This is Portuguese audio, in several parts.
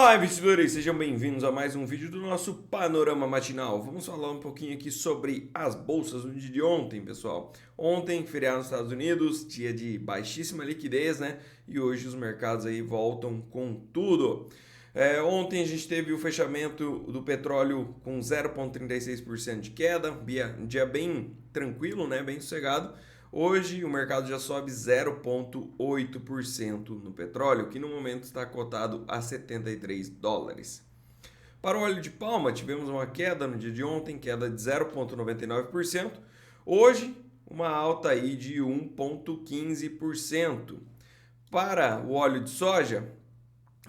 Olá, investidores! Sejam bem-vindos a mais um vídeo do nosso Panorama Matinal. Vamos falar um pouquinho aqui sobre as bolsas no dia de ontem, pessoal. Ontem, feriado nos Estados Unidos, dia de baixíssima liquidez, né? E hoje os mercados aí voltam com tudo. Ontem a gente teve o fechamento do petróleo com 0,36% de queda, um dia bem tranquilo, né? Bem sossegado. Hoje o mercado já sobe 0,8% no petróleo, que no momento está cotado a 73 dólares. Para o óleo de palma, tivemos uma queda no dia de ontem, queda de 0,99%. Hoje, uma alta aí de 1,15%. Para o óleo de soja,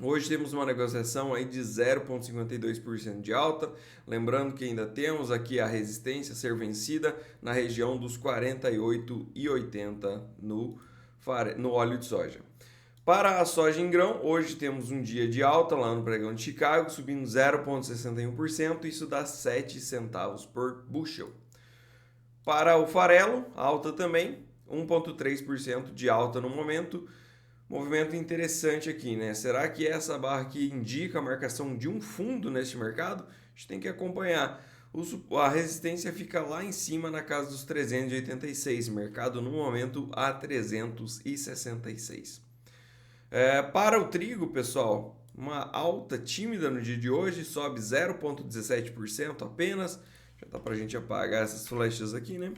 hoje temos uma negociação aí de 0,52% de alta, lembrando que ainda temos aqui a resistência a ser vencida na região dos 48,80 no óleo de soja. Para a soja em grão, hoje temos um dia de alta lá no pregão de Chicago, subindo 0,61%, isso dá 7 centavos por bushel. Para o farelo, alta também, 1,3% de alta no momento. Movimento interessante aqui, né? Será que essa barra aqui indica a marcação de um fundo neste mercado? A gente tem que acompanhar. A resistência fica lá em cima na casa dos 386, mercado no momento a 366. Para o trigo, pessoal, uma alta tímida no dia de hoje, sobe 0,17% apenas. Já dá para a gente apagar essas flechas aqui, né?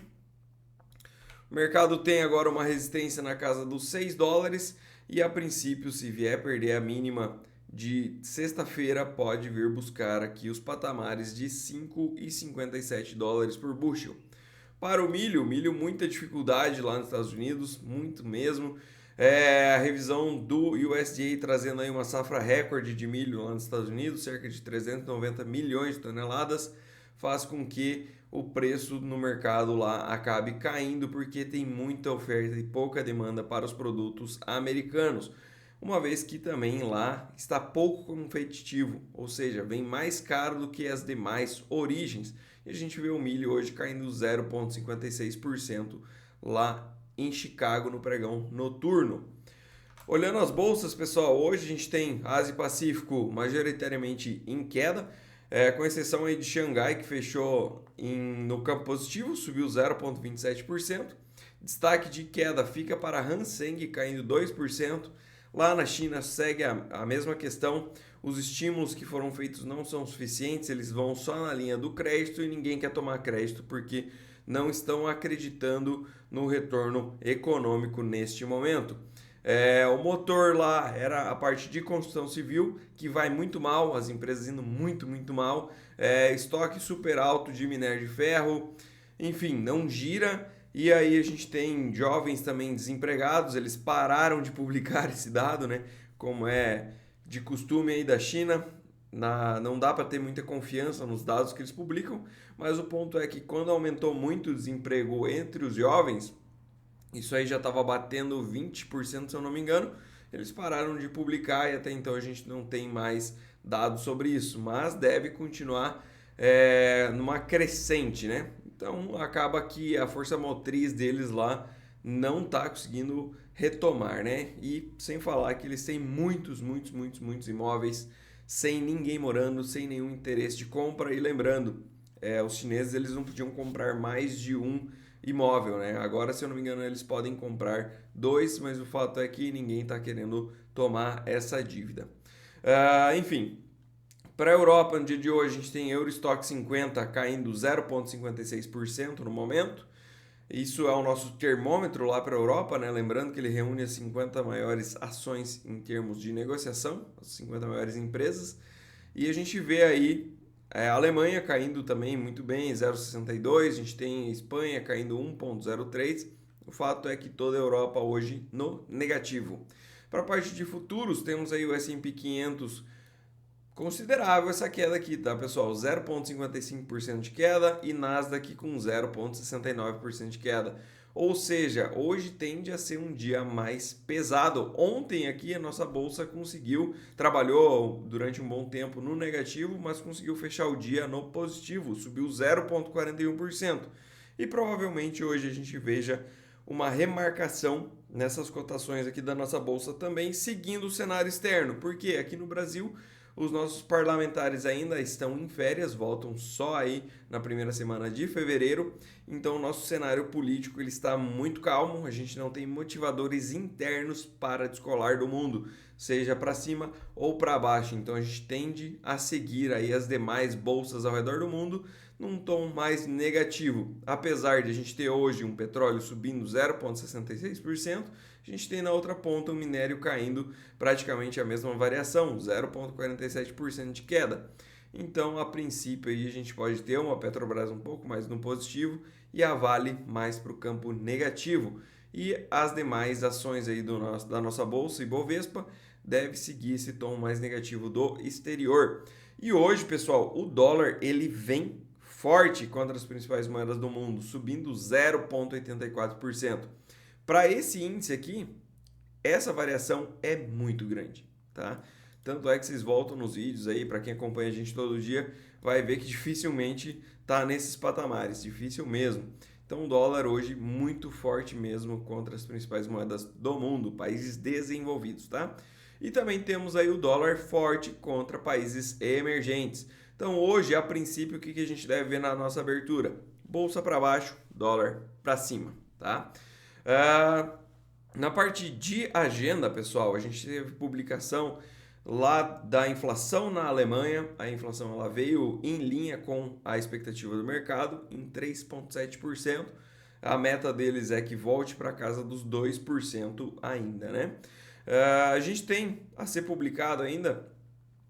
O mercado tem agora uma resistência na casa dos 6 dólares e a princípio, se vier perder a mínima de sexta-feira, pode vir buscar aqui os patamares de 5,57 dólares por bushel. Para o milho, muita dificuldade lá nos Estados Unidos, muito mesmo. A revisão do USDA trazendo aí uma safra recorde de milho lá nos Estados Unidos, cerca de 390 milhões de toneladas, faz com que o preço no mercado lá acabe caindo porque tem muita oferta e pouca demanda para os produtos americanos, uma vez que também lá está pouco competitivo, ou seja, vem mais caro do que as demais origens. E a gente vê o milho hoje caindo 0,56% lá em Chicago no pregão noturno. Olhando as bolsas, pessoal, hoje a gente tem Ásia e Pacífico majoritariamente em queda, com exceção aí de Xangai, que fechou no campo positivo, subiu 0,27%. Destaque de queda fica para Hang Seng, caindo 2%. Lá na China segue a mesma questão. Os estímulos que foram feitos não são suficientes, eles vão só na linha do crédito e ninguém quer tomar crédito porque não estão acreditando no retorno econômico neste momento. O motor lá era a parte de construção civil, que vai muito mal, as empresas indo muito mal. Estoque super alto de minério de ferro, enfim, não gira. E aí a gente tem jovens também desempregados, eles pararam de publicar esse dado, né? Como é de costume aí da China. Não dá para ter muita confiança nos dados que eles publicam, mas o ponto é que quando aumentou muito o desemprego entre os jovens, isso aí já estava batendo 20%, se eu não me engano. Eles pararam de publicar e até então a gente não tem mais dados sobre isso, mas deve continuar numa crescente, né? Então acaba que a força motriz deles lá não está conseguindo retomar, né? E sem falar que eles têm muitos imóveis sem ninguém morando, sem nenhum interesse de compra. E lembrando, os chineses eles não podiam comprar mais de um imóvel, né? Agora, se eu não me engano, eles podem comprar 2, mas o fato é que ninguém está querendo tomar essa dívida. Enfim, para a Europa, no dia de hoje, a gente tem Eurostock 50 caindo 0,56% no momento. Isso é o nosso termômetro lá para a Europa, né? Lembrando que ele reúne as 50 maiores ações em termos de negociação, as 50 maiores empresas. E a gente vê aí a Alemanha caindo também muito bem, 0,62%. A gente tem a Espanha caindo 1,03%. O fato é que toda a Europa hoje no negativo. Para a parte de futuros, temos aí o S&P 500 considerável essa queda aqui, tá, pessoal? 0,55% de queda e Nasdaq com 0,69% de queda. Ou seja, hoje tende a ser um dia mais pesado. Ontem aqui a nossa bolsa trabalhou durante um bom tempo no negativo, mas conseguiu fechar o dia no positivo, subiu 0,41%. E provavelmente hoje a gente veja uma remarcação nessas cotações aqui da nossa bolsa também, seguindo o cenário externo, porque aqui no Brasil Os nossos parlamentares ainda estão em férias, voltam só aí na primeira semana de fevereiro. Então o nosso cenário político ele está muito calmo, a gente não tem motivadores internos para descolar do mundo, seja para cima ou para baixo. Então a gente tende a seguir aí as demais bolsas ao redor do mundo num tom mais negativo. Apesar de a gente ter hoje um petróleo subindo 0,66%, a gente tem na outra ponta o minério caindo praticamente a mesma variação, 0,47% de queda. Então, a princípio, aí a gente pode ter uma Petrobras um pouco mais no positivo e a Vale mais para o campo negativo. E as demais ações aí da nossa bolsa Ibovespa deve seguir esse tom mais negativo do exterior. E hoje, pessoal, o dólar ele vem forte contra as principais moedas do mundo, subindo 0,84%. Para esse índice aqui, essa variação é muito grande, tá? Tanto é que vocês voltam nos vídeos aí, para quem acompanha a gente todo dia, vai ver que dificilmente tá nesses patamares, difícil mesmo. Então o dólar hoje muito forte mesmo contra as principais moedas do mundo, países desenvolvidos, tá? E também temos aí o dólar forte contra países emergentes. Então hoje, a princípio, o que a gente deve ver na nossa abertura? Bolsa para baixo, dólar para cima, tá? Na parte de agenda, pessoal, a gente teve publicação lá da inflação na Alemanha. A inflação ela veio em linha com a expectativa do mercado, em 3,7%. A meta deles é que volte para casa dos 2% ainda, né? A gente tem a ser publicado ainda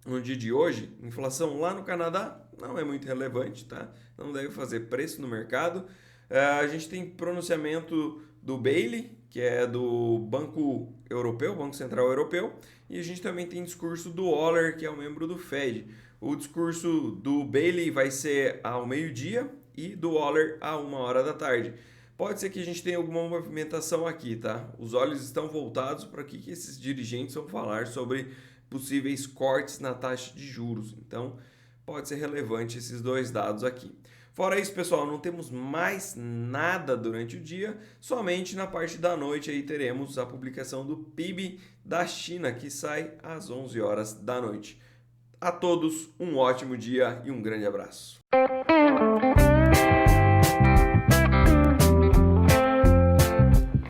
no dia de hoje, inflação lá no Canadá não é muito relevante, tá? Não deve fazer preço no mercado. A gente tem pronunciamento do Bailey, que é do Banco Europeu, Banco Central Europeu, e a gente também tem discurso do Waller, que é um membro do Fed. O discurso do Bailey vai ser ao meio-dia e do Waller a 1h da tarde. Pode ser que a gente tenha alguma movimentação aqui, tá? Os olhos estão voltados para o que esses dirigentes vão falar sobre possíveis cortes na taxa de juros. Então, pode ser relevante esses dois dados aqui. Fora isso, pessoal, não temos mais nada durante o dia, somente na parte da noite aí teremos a publicação do PIB da China, que sai às 11h da noite. A todos, um ótimo dia e um grande abraço.